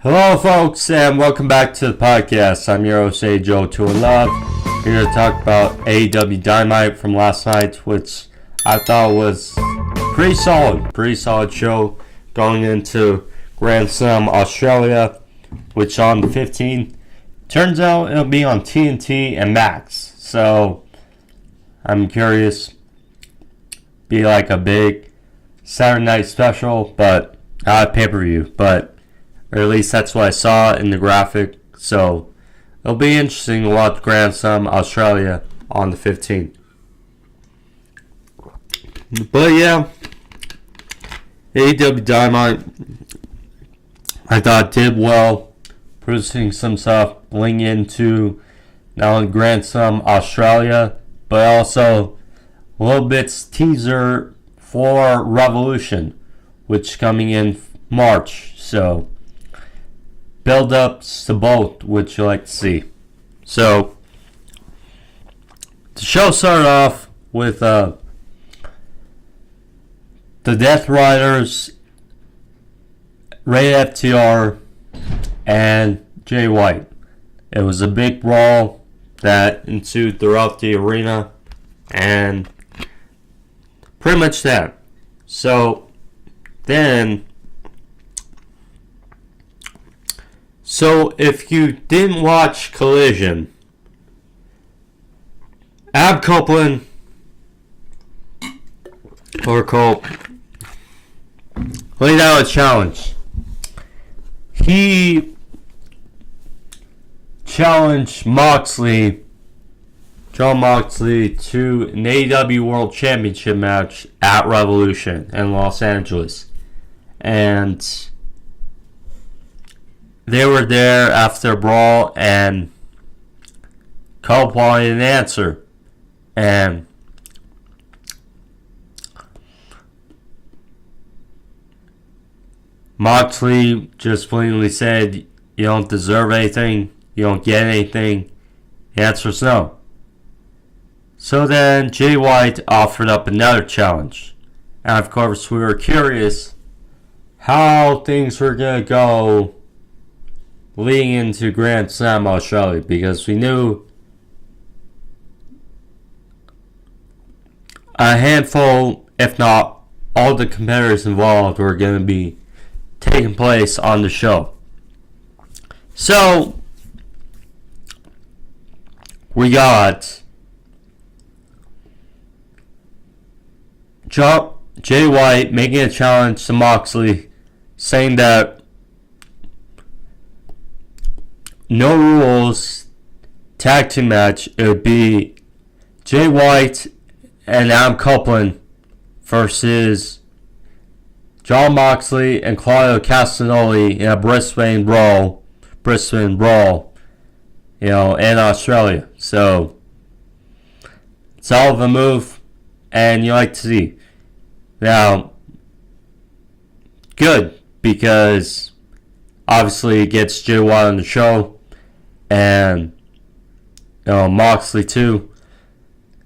Hello, folks, and welcome back to the podcast. I'm your host, Joe to Love. Here to talk about AEW Dynamite from last night, which I thought was pretty solid show going into Grand Slam Australia, which on the 15th turns out it'll be on TNT and Max. So I'm curious, be like a big Saturday night special, but not a pay-per-view, but or at least that's what I saw in the graphic. So it'll be interesting to watch Grand Slam Australia on the 15th. But yeah, AEW Dynamite, I thought did well, producing some stuff linked into not only Grand Slam Australia, but also a little bit teaser for Revolution, which is coming in March. So build-ups to both, which you like to see. So the show started off with the Death Riders, Ray FTR, and Jay White. It was a big brawl that ensued throughout the arena, and pretty much that. So if you didn't watch Collision, Ab Copeland, or Cope, laid out a challenge. He challenged John Moxley, to an AEW World Championship match at Revolution in Los Angeles. And they were there after a brawl, and Cope wanted an answer. And Moxley just blatantly said, "You don't deserve anything, you don't get anything." The answer is no. So then Jay White offered up another challenge. And of course we were curious how things were going to go leading into Grand Slam Australia, because we knew a handful, if not all the competitors involved, were going to be taking place on the show. So we got Jay White making a challenge to Moxley, saying that no rules tag team match. It would be Jay White and Adam Copeland versus John Moxley and Claudio Castagnoli in a Brisbane brawl, in Australia. So it's all of a move, and you like to see. Now, good, because obviously it gets Jay White on the show, and Moxley too,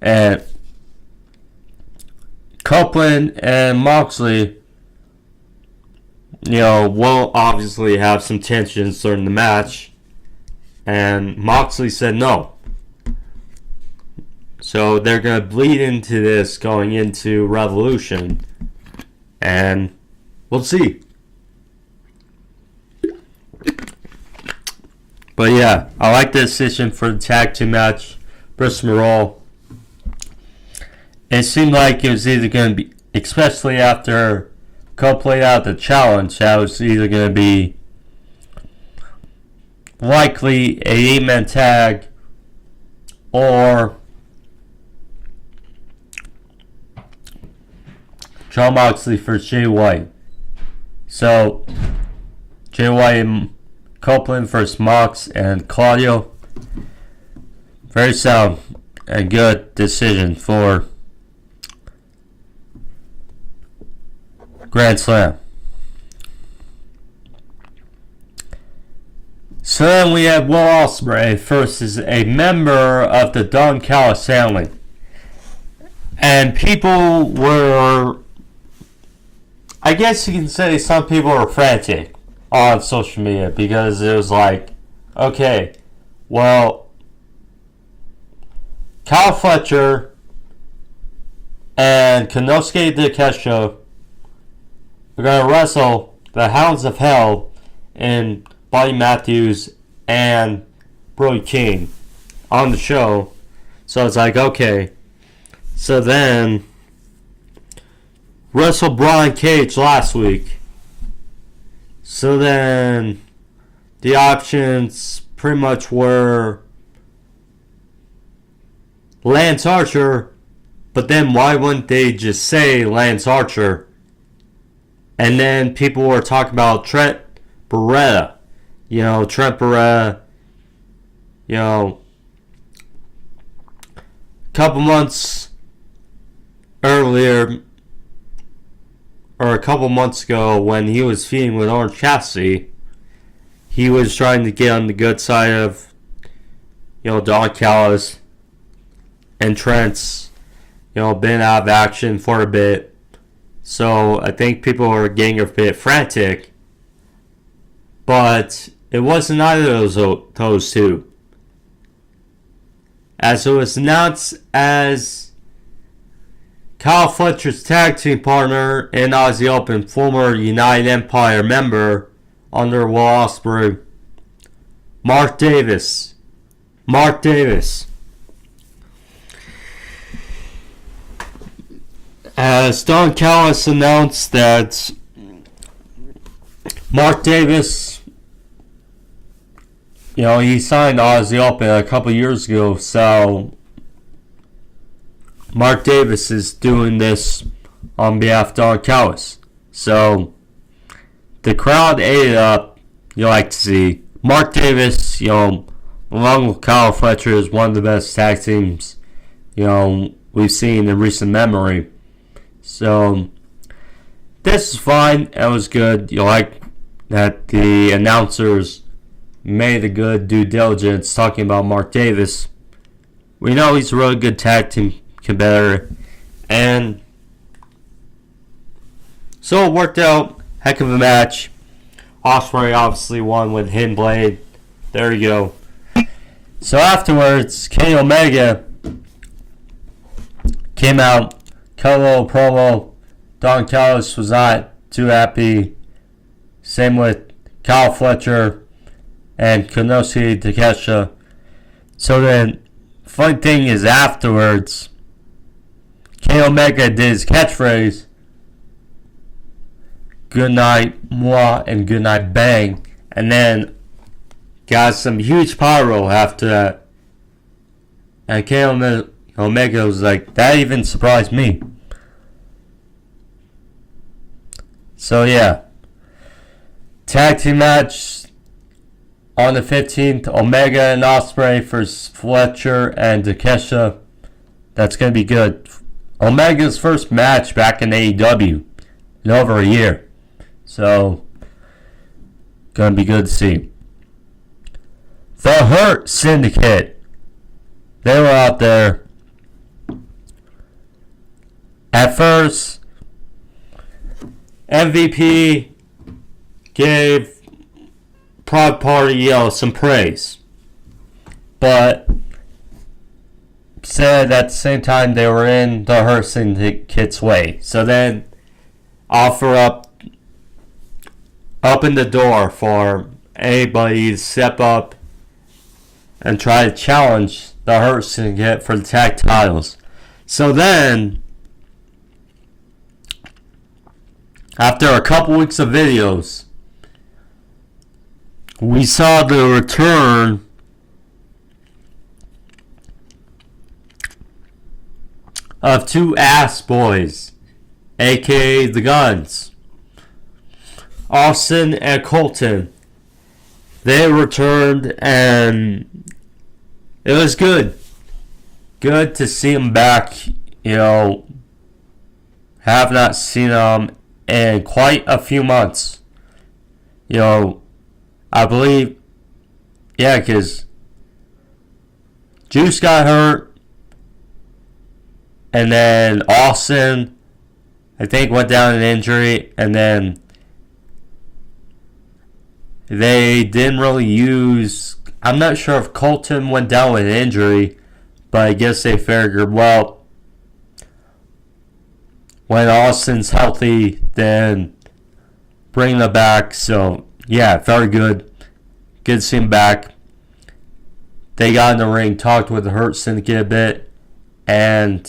and Copeland and Moxley, will obviously have some tensions during the match, and Moxley said no. So they're going to bleed into this going into Revolution, and we'll see. But yeah, I like the decision for the tag team match, Bristol Roll. It seemed like it was either going to be, especially after Cole played out the challenge, that was either going to be likely a 8-man tag or John Moxley versus Jay White. So Jay White and Copeland versus Mox and Claudio. Very sound and good decision for Grand Slam. So then we have Will Ospreay versus a member of the Don Callis family. And people were, I guess you can say some people were frantic on social media because it was like, okay, well, Kyle Fletcher and Konosuke Takeshita are going to wrestle the Hounds of Hell in Buddy Matthews and Brody King on the show. So it's like, okay. So then, wrestled Brian Cage last week. So then, the options pretty much were Lance Archer, but then why wouldn't they just say Lance Archer? And then people were talking about Trent Beretta. Trent Beretta, a couple months earlier, or a couple months ago when he was feuding with Orange Cassidy, he was trying to get on the good side of, Don Callis, and Trent's, been out of action for a bit. So I think people were getting a bit frantic. But it wasn't either of those two. As it was announced as Kyle Fletcher's tag team partner in Aussie Open, former United Empire member under Will Ospreay, Mark Davis. As Don Callis announced that Mark Davis, he signed Aussie Open a couple years ago, so Mark Davis is doing this on behalf of Don Callis. So the crowd ate it up. You like to see Mark Davis, along with Kyle Fletcher, is one of the best tag teams, we've seen in recent memory. So this is fine. It was good. You like that the announcers made a good due diligence talking about Mark Davis. We know he's a really good tag team competitor, and so it worked out. Heck of a match. Ospreay obviously won with Hidden Blade. There you go. So afterwards, Kenny Omega came out, cut a little promo. Don Callis was not too happy. Same with Kyle Fletcher and Konosuke Takeshita. So then, funny thing is afterwards, Kenny Omega did his catchphrase, "Good night, moi," and "Good night, bang," and then got some huge pyro after that. And Kenny Omega was like, that even surprised me. So yeah, tag team match on the 15th, Omega and Ospreay versus Fletcher and Takeshita. That's going to be good. Omega's first match back in AEW in over a year. So, going to be good to see. The Hurt Syndicate. They were out there. At first, MVP gave Prod Party some praise, but said at the same time they were in the Hurt Syndicate's way. So then offer open the door for anybody to step up and try to challenge the Hurt Syndicate for the tag titles. So then, after a couple weeks of videos, we saw the return of two ass boys, aka the Guns, Austin and Colton. They returned and it was good. Good to see them back. Have not seen them in quite a few months. I believe, because Juice got hurt, and then Austin, I think, went down an injury, and then they didn't really use... I'm not sure if Colton went down with an injury, but I guess they figured, well, when Austin's healthy, then bring them back. So, yeah, very good. Good to see him back. They got in the ring, talked with the Hurt Syndicate a bit, and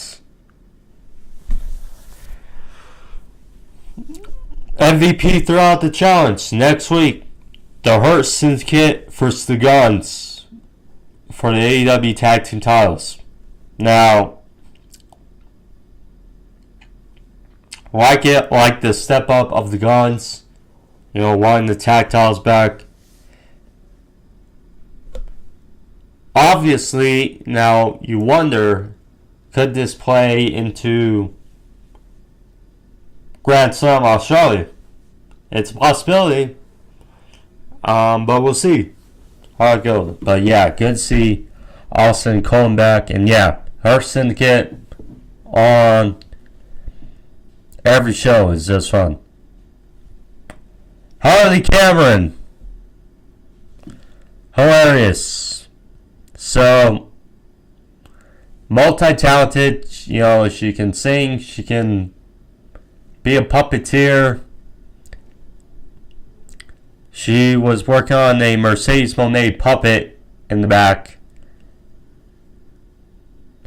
MVP throughout the challenge. Next week, the Hurt Syndicate versus the Guns for the AEW Tag Team titles. Now, like the step up of the Guns, wanting the tag titles back. Obviously, now you wonder, could this play into Grand Slam Australia? It's a possibility, but we'll see how it goes. But yeah, good to see Austin Colton back, and yeah, her Syndicate on every show is just fun. Harley Cameron, hilarious. So, multi-talented, she can sing, she can be a puppeteer. She was working on a Mercedes Moné puppet in the back.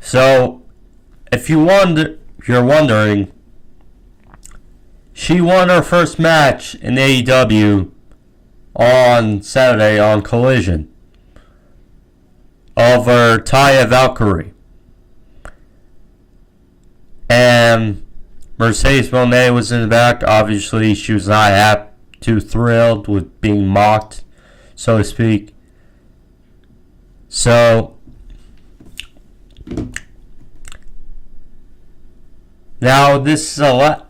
So, if you're wondering, she won her first match in AEW on Saturday on Collision over Taya Valkyrie. And Mercedes Moné was in the back. Obviously, she was not too thrilled with being mocked, so to speak. So, now this is a lot.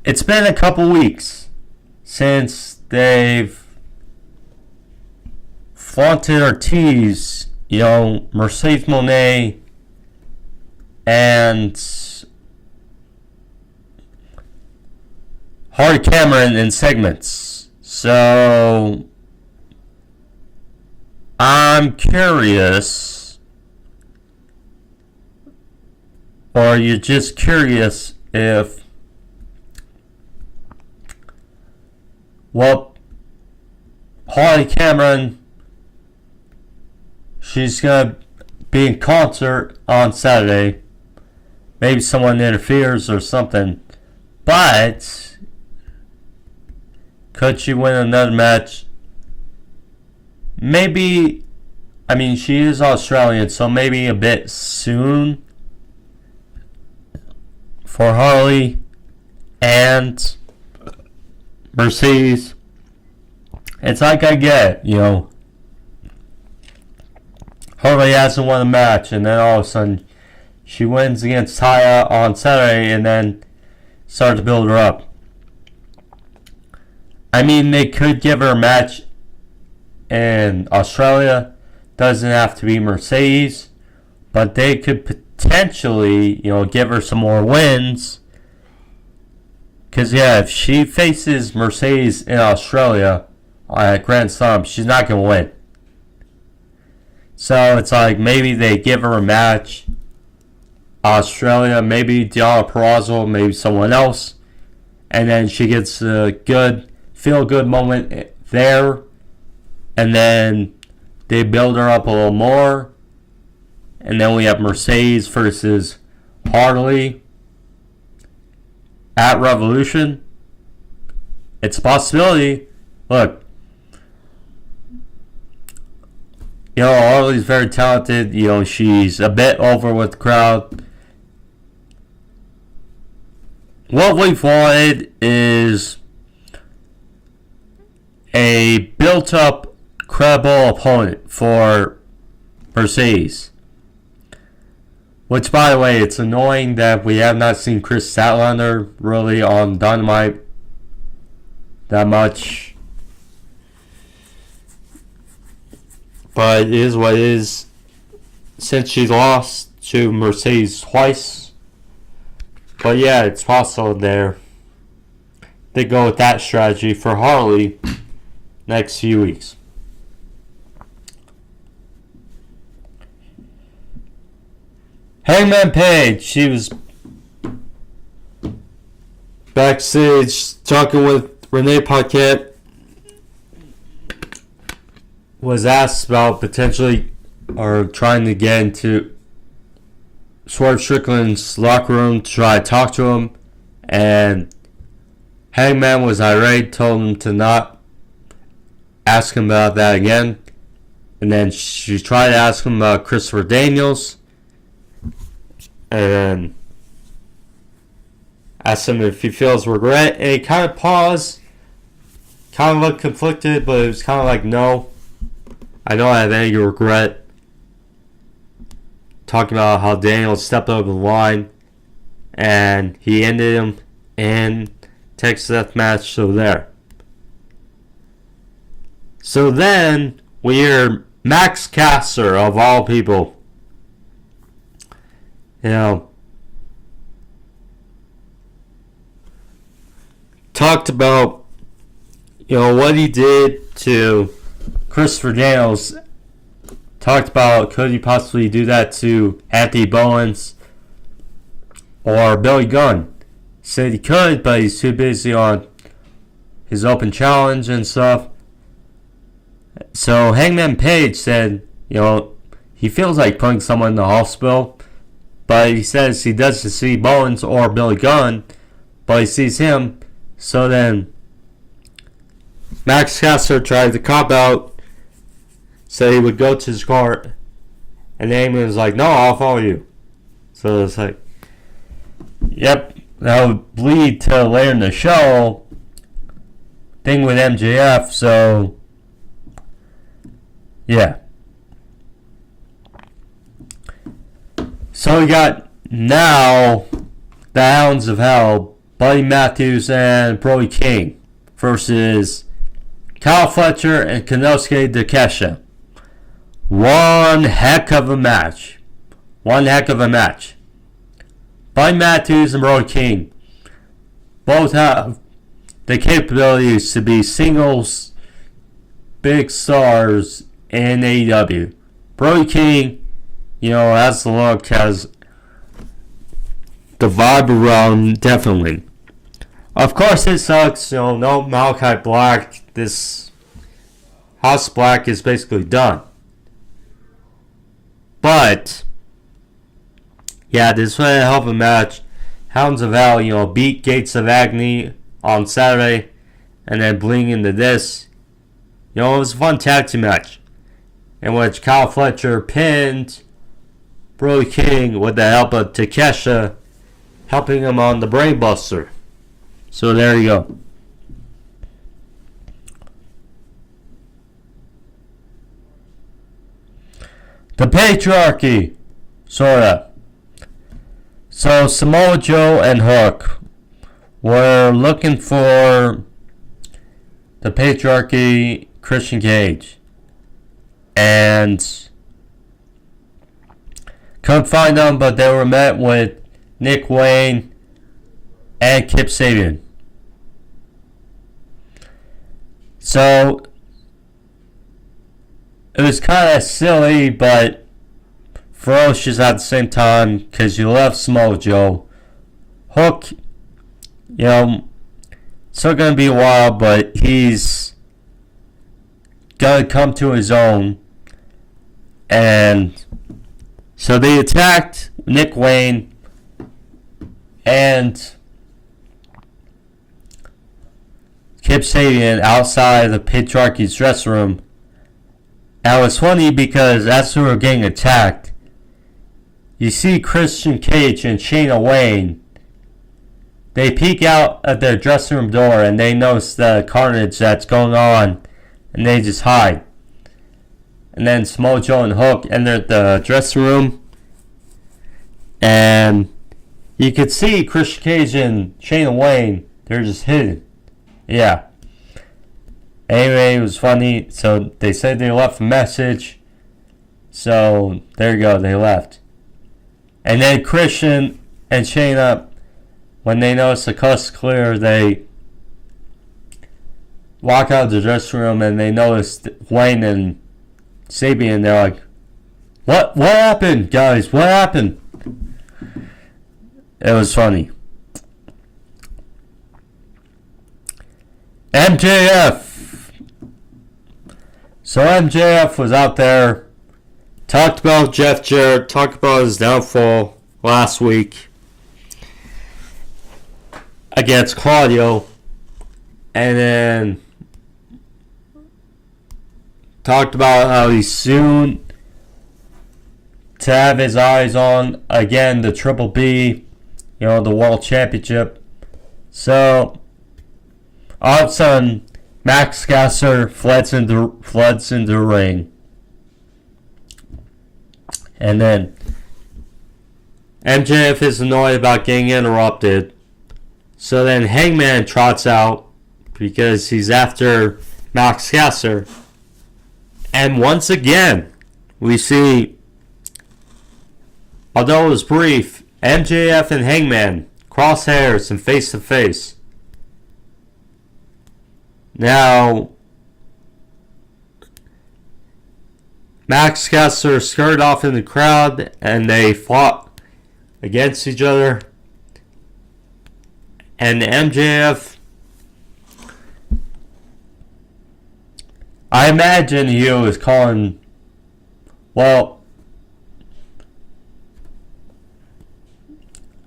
It's been a couple weeks since they've flaunted or teased, Mercedes Moné and Harley Cameron in segments. So, I'm curious, or you're just curious if Harley Cameron, she's going to be in concert on Saturday. Maybe someone interferes or something. But could she win another match? Maybe. I mean, she is Australian, so maybe a bit soon for Harley and Mercedes. It's like I get, Harley hasn't won a match, and then all of a sudden she wins against Taya on Saturday, and then start to build her up. I mean, they could give her a match in Australia. Doesn't have to be Mercedes, but they could potentially, give her some more wins. Because, yeah, if she faces Mercedes in Australia at Grand Slam, she's not going to win. So it's like maybe they give her a match, Australia, maybe Deonna Purrazzo, maybe someone else, and then she gets a good, feel-good moment there, and then they build her up a little more, and then we have Mercedes versus Harley at Revolution. It's a possibility. Look, Harley's very talented. She's a bit over with the crowd. What we've wanted is a built-up, credible opponent for Mercedes. Which, by the way, it's annoying that we have not seen Chris Statlander really on Dynamite that much. But it is what it is. Since she lost to Mercedes twice. But yeah, it's possible they they go with that strategy for Harley next few weeks. Hangman Page, she was backstage talking with Renee Paquette, was asked about potentially or trying to get into Swerve Strickland's locker room to try to talk to him, and Hangman was irate, told him to not ask him about that again. And then she tried to ask him about Christopher Daniels, and asked him if he feels regret, and he kind of paused, kind of looked conflicted, but it was kind of like, no, I don't have any regret. Talking about how Daniels stepped over the line, and he ended him in Texas Death Match, so there. So then, we hear Max Caster, of all people, talked about, what he did to Christopher Daniels. Talked about, could he possibly do that to Anthony Bowens or Billy Gunn? Said he could, but he's too busy on his open challenge and stuff. So Hangman Page said, he feels like putting someone in the hospital, but he says he doesn't see Bowens or Billy Gunn, but he sees him. So then Max Caster tried to cop out, said he would go to his car, and Hangman was like, no, I'll follow you. So it's like, yep, that would lead to later in the show thing with MJF. So yeah, so we got now the Hounds of Hell, Buddy Matthews and Brody King versus Kyle Fletcher and Konosuke Takeshita. One heck of a match. Buddy Matthews and Brody King both have the capabilities to be singles big stars in AEW. Brody King, has the look, has the vibe around, definitely. Of course, it sucks. No Malachi Black. This House Black is basically done. But yeah, this was a hell of a match. Hounds of Hell, beat Gates of Agony on Saturday, and then bleeding into this. It was a fun tag team match, in which Kyle Fletcher pinned Brody King with the help of Takeshita, helping him on the Brainbuster. So there you go. The Patriarchy, sorta. So Samoa Joe and Hook were looking for the Patriarchy, Christian Cage, and couldn't find them, but they were met with Nick Wayne and Kip Sabian. So it was kind of silly, but ferocious at the same time, because you left Samoa Joe. Hook, still going to be a while, but he's going to come to his own. And so they attacked Nick Wayne and Kip Sabian outside the Patriarchy's dressing room. And it was funny because as we were getting attacked, you see Christian Cage and Shayna Wayne. They peek out at their dressing room door and they notice the carnage that's going on, and they just hide. And then Samoa Joe and Hook enter the dressing room, and you could see Christian Cage and Shayna Wayne. They're just hidden. Yeah. Anyway, it was funny. So they said they left a message. So there you go. They left. And then Christian and Shayna, when they noticed the coast clear, they walk out of the dressing room and they noticed Wayne and Sabian. They're like, What happened, guys? What happened? It was funny. MJF. So MJF was out there, talked about Jeff Jarrett, talked about his downfall last week against Claudio, and then talked about how he's soon to have his eyes on, again, the Triple B, the World Championship. So, all of a sudden, Max Caster floods into the ring. And then, MJF is annoyed about getting interrupted. So then Hangman trots out because he's after Max Caster. And once again, we see, although it was brief, MJF and Hangman cross hairs and face to face. Now, Max Caster skirted off in the crowd and they fought against each other. And MJF, I imagine he was calling,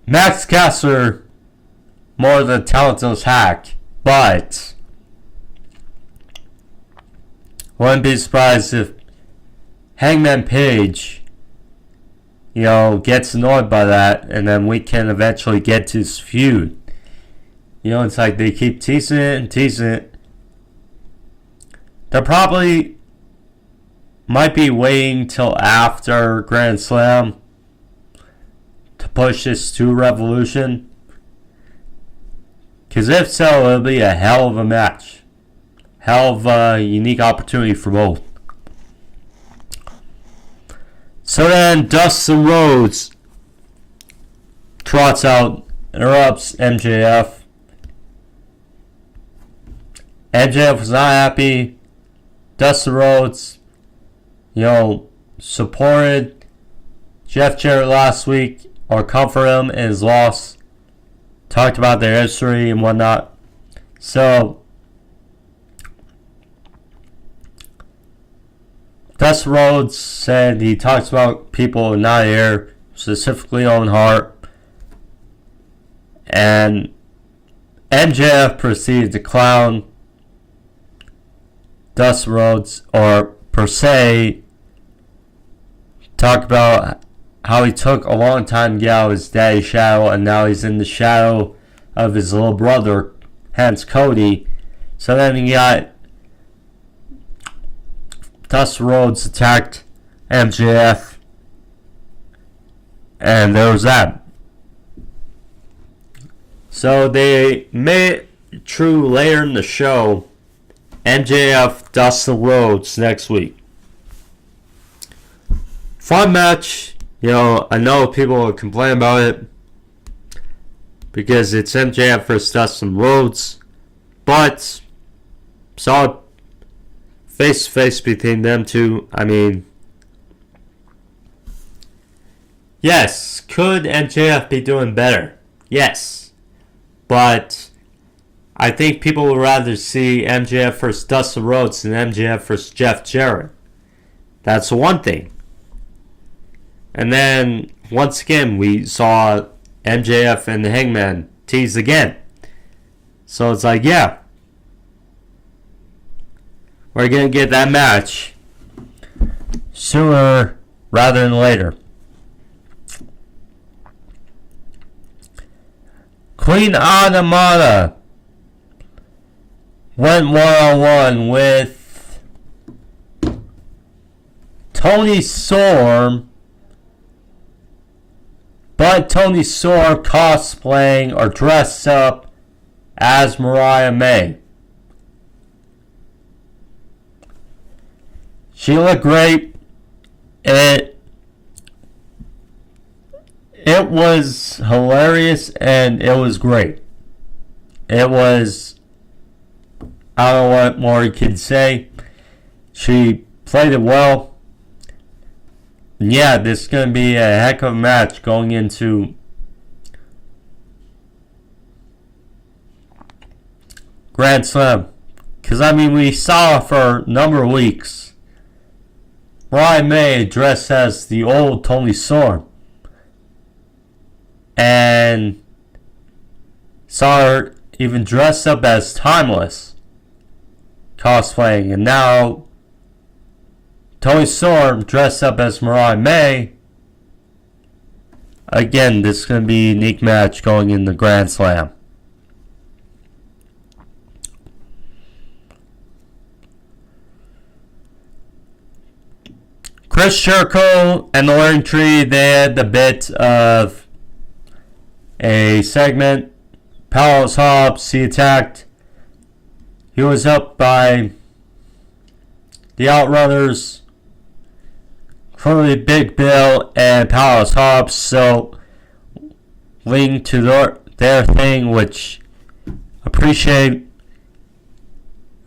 Max Caster more than talentless hack, but wouldn't be surprised if Hangman Page, gets annoyed by that, and then we can eventually get to this feud. It's like they keep teasing it and teasing it. They probably might be waiting till after Grand Slam to push this to Revolution. Because if so, it'll be a hell of a match. Hell of a unique opportunity for both. So then Dustin Rhodes trots out, interrupts MJF. MJF was not happy. Dustin Rhodes, supported Jeff Jarrett last week, or comforted him in his loss. Talked about their history and whatnot. So, Dustin Rhodes said he talks about people not here, specifically Owen Hart. And MJF proceeded to clown Dustin Rhodes, or per se, talk about how he took a long time to get out of his daddy's shadow, and now he's in the shadow of his little brother, hence Cody. So then he got Dustin Rhodes attacked MJF, and there was that. So they made it true later in the show, MJF Dustin Rhodes next week. Fun match. I know people will complain about it because it's MJF versus Dustin Rhodes, but solid face to face between them two. I mean, yes, could MJF be doing better? Yes, but I think people would rather see MJF versus Dustin Rhodes than MJF versus Jeff Jarrett. That's one thing. And then, once again, we saw MJF and the Hangman tease again. So it's like, yeah, we're going to get that match sooner rather than later. Queen Anamata went one-on-one with Tony Storm, but Tony Storm cosplaying or dressed up as Mariah May. She looked great. It was hilarious and it was great. It was I don't know what more you can say. She played it well. Yeah, this is going to be a heck of a match going into Grand Slam. Because, I mean, we saw for a number of weeks Mariah May dressed as the old Toni Storm. And saw her even dressed up as Timeless cosplaying. And now Toni Storm dressed up as Mariah May. Again, this is going to be a unique match going in the Grand Slam. Chris Jericho and the Learning Tree, they had a bit of a segment. Powerhouse Hobbs, he attacked. He was up by the Outrunners, clearly Big Bill and Powerhouse Hobbs, so leading to their thing, which appreciate.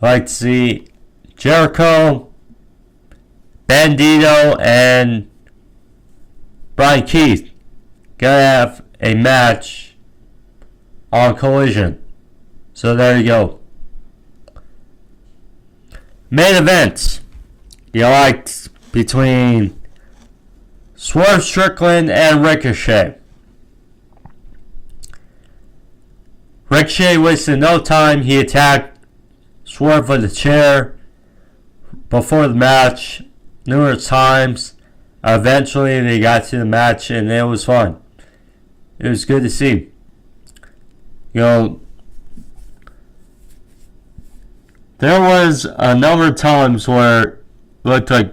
Like to see Jericho, Bandito, and Brian Keith gonna have a match on Collision. So there you go. Main event. You liked between Swerve Strickland and Ricochet. Ricochet wasted no time. He attacked Swerve with a chair before the match numerous times. Eventually they got to the match and it was fun. It was good to see. You know, there was a number of times where it looked like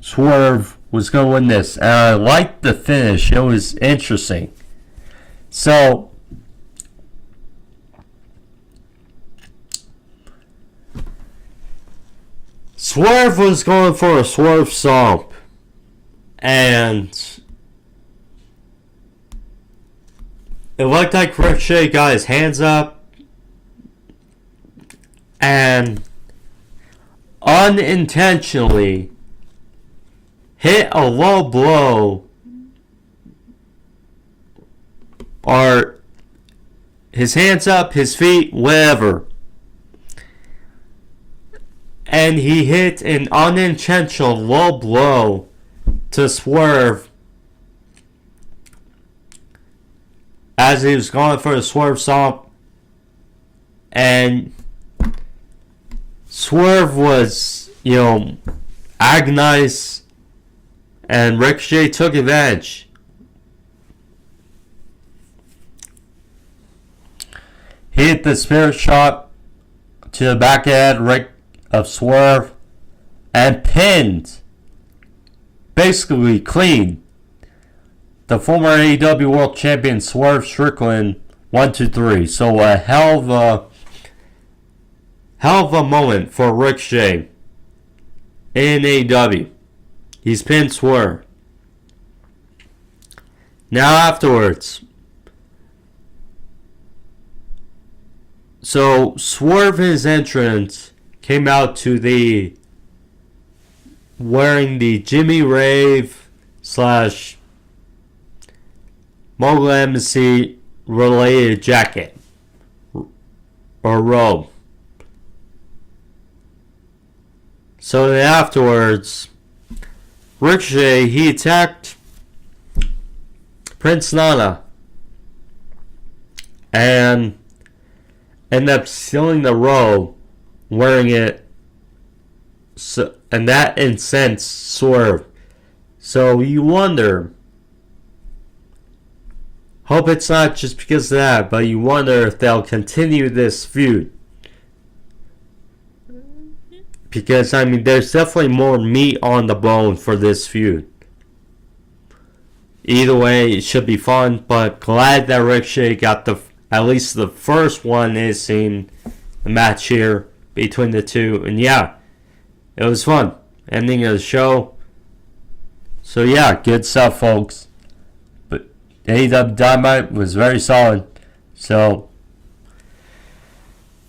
Swerve was going to win this. And I liked the finish. It was interesting. So, Swerve was going for a Swerve Stomp. And it looked like Ricochet got his hands up and unintentionally hit a low blow, or his hands up, his feet, whatever. And he hit an unintentional low blow to Swerve as he was going for the Swerve Stomp. And Swerve was, agonized. And Ricochet took advantage. He hit the spirit shot to the back head of Swerve and pinned, basically clean, the former AEW World Champion Swerve Strickland 1-2-3. So a hell of a moment for Ricochet in AEW. He's pinned Swerve. Now afterwards, so Swerve, his entrance, came out to the wearing the Jimmy Rave / Mogul Embassy related jacket or robe. So then afterwards, Ricochet, he attacked Prince Nana and ended up stealing the robe, wearing it, and that incensed Swerve. So you wonder, hope it's not just because of that, but you wonder if they'll continue this feud. Because, there's definitely more meat on the bone for this feud. Either way, it should be fun, but glad that Ricochet got at least the first one is seen the match here between the two. And yeah, it was fun. Ending of the show. So yeah, good stuff, folks. But AEW Dynamite was very solid. So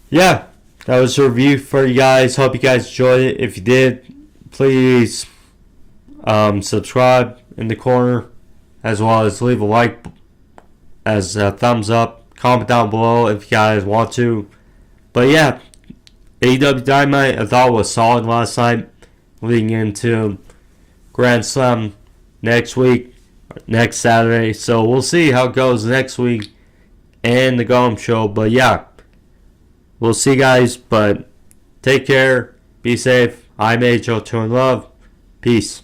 yeah, that was a review for you guys. Hope you guys enjoyed it. If you did, please subscribe in the corner, as well as leave a like as a thumbs up. Comment down below if you guys want to. But yeah, AEW Dynamite I thought was solid last night, leading into Grand Slam next week, next Saturday. So we'll see how it goes next week and the Golem Show. But yeah, we'll see, guys. But take care, be safe. I'm AEW Love. Peace.